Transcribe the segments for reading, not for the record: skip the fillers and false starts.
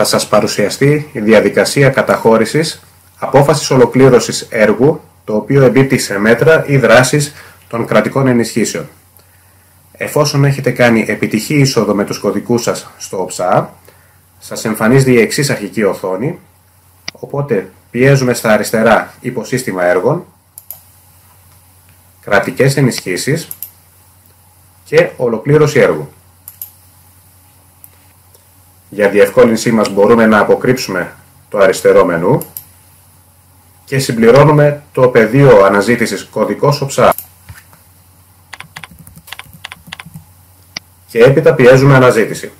Θα σας παρουσιαστεί η διαδικασία καταχώρησης απόφασης ολοκλήρωσης έργου, το οποίο εμπίπτει σε μέτρα ή δράσεις των κρατικών ενισχύσεων. Εφόσον έχετε κάνει επιτυχή είσοδο με τους κωδικούς σας στο ΟΨΑ, σας εμφανίζεται η εξής αρχική οθόνη, οπότε πιέζουμε στα αριστερά υποσύστημα έργων, κρατικές ενισχύσεις και ολοκλήρωση έργου. Για διευκόλυνσή μας μπορούμε να αποκρύψουμε το αριστερό μενού και συμπληρώνουμε το πεδίο αναζήτησης κωδικός ΟΨΑ. Και έπειτα πιέζουμε αναζήτηση.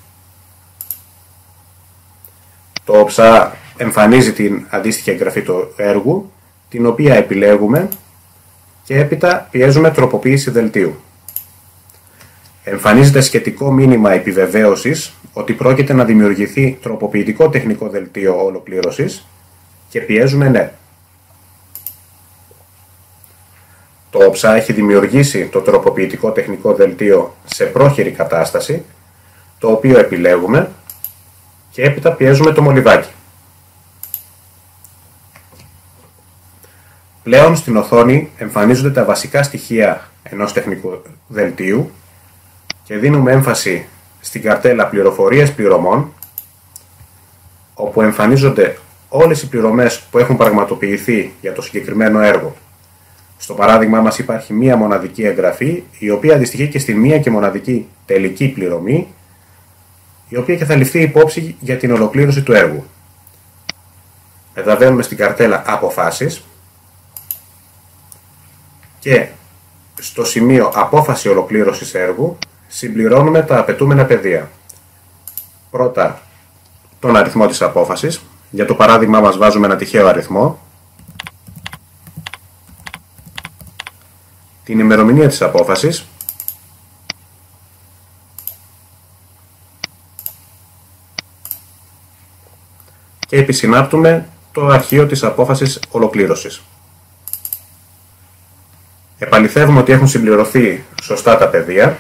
Το ΟΨΑ εμφανίζει την αντίστοιχη εγγραφή του έργου, την οποία επιλέγουμε και έπειτα πιέζουμε τροποποίηση δελτίου. Εμφανίζεται σχετικό μήνυμα επιβεβαίωσης ότι πρόκειται να δημιουργηθεί τροποποιητικό τεχνικό δελτίο ολοκλήρωσης και πιέζουμε ναι. Το ΟΨΑ έχει δημιουργήσει το τροποποιητικό τεχνικό δελτίο σε πρόχειρη κατάσταση, το οποίο επιλέγουμε και έπειτα πιέζουμε το μολυβάκι. Πλέον στην οθόνη εμφανίζονται τα βασικά στοιχεία ενός τεχνικού δελτίου και δίνουμε έμφαση στην καρτέλα πληροφορίες πληρωμών, όπου εμφανίζονται όλες οι πληρωμές που έχουν πραγματοποιηθεί για το συγκεκριμένο έργο. Στο παράδειγμά μας υπάρχει μία μοναδική εγγραφή, η οποία αντιστοιχεί και στη μία και μοναδική τελική πληρωμή, η οποία και θα ληφθεί υπόψη για την ολοκλήρωση του έργου. Μεταβαίνουμε στην καρτέλα Αποφάσεις και στο σημείο Απόφαση ολοκλήρωσης έργου συμπληρώνουμε τα απαιτούμενα πεδία. Πρώτα τον αριθμό της απόφασης, για το παράδειγμά μας βάζουμε ένα τυχαίο αριθμό, την ημερομηνία της απόφασης και επισυνάπτουμε το αρχείο της απόφασης ολοκλήρωσης. Επαληθεύουμε ότι έχουν συμπληρωθεί σωστά τα πεδία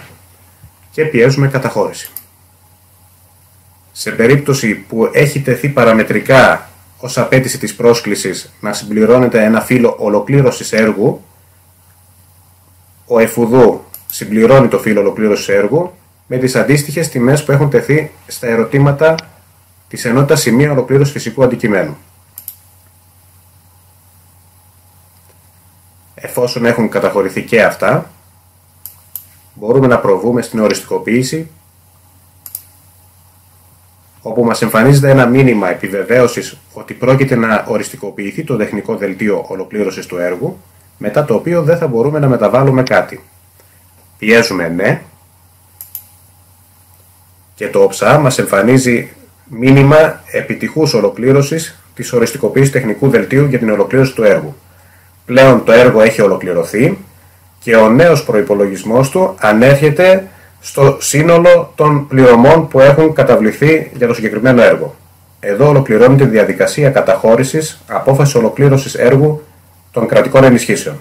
και πιέζουμε καταχώρηση. Σε περίπτωση που έχει τεθεί παραμετρικά ως απέτηση της πρόσκλησης να συμπληρώνεται ένα φύλλο ολοκλήρωσης έργου, ο εφουδού συμπληρώνει το φύλλο ολοκλήρωσης έργου με τις αντίστοιχες τιμές που έχουν τεθεί στα ερωτήματα της ενότητας σημεία ολοκλήρωσης φυσικού αντικειμένου. Εφόσον έχουν καταχωρηθεί και αυτά, μπορούμε να προβούμε στην οριστικοποίηση, όπου μας εμφανίζεται ένα μήνυμα επιβεβαίωσης ότι πρόκειται να οριστικοποιηθεί το τεχνικό δελτίο ολοκλήρωσης του έργου, μετά το οποίο δεν θα μπορούμε να μεταβάλουμε κάτι. Πιέζουμε ναι και το ΟΨΑ μας εμφανίζει μήνυμα επιτυχούς ολοκλήρωσης της οριστικοποίησης τεχνικού δελτίου για την ολοκλήρωση του έργου. Πλέον το έργο έχει ολοκληρωθεί και ο νέος προϋπολογισμός του ανέρχεται στο σύνολο των πληρωμών που έχουν καταβληθεί για το συγκεκριμένο έργο. Εδώ ολοκληρώνεται η διαδικασία καταχώρησης απόφασης ολοκλήρωσης έργου των κρατικών ενισχύσεων.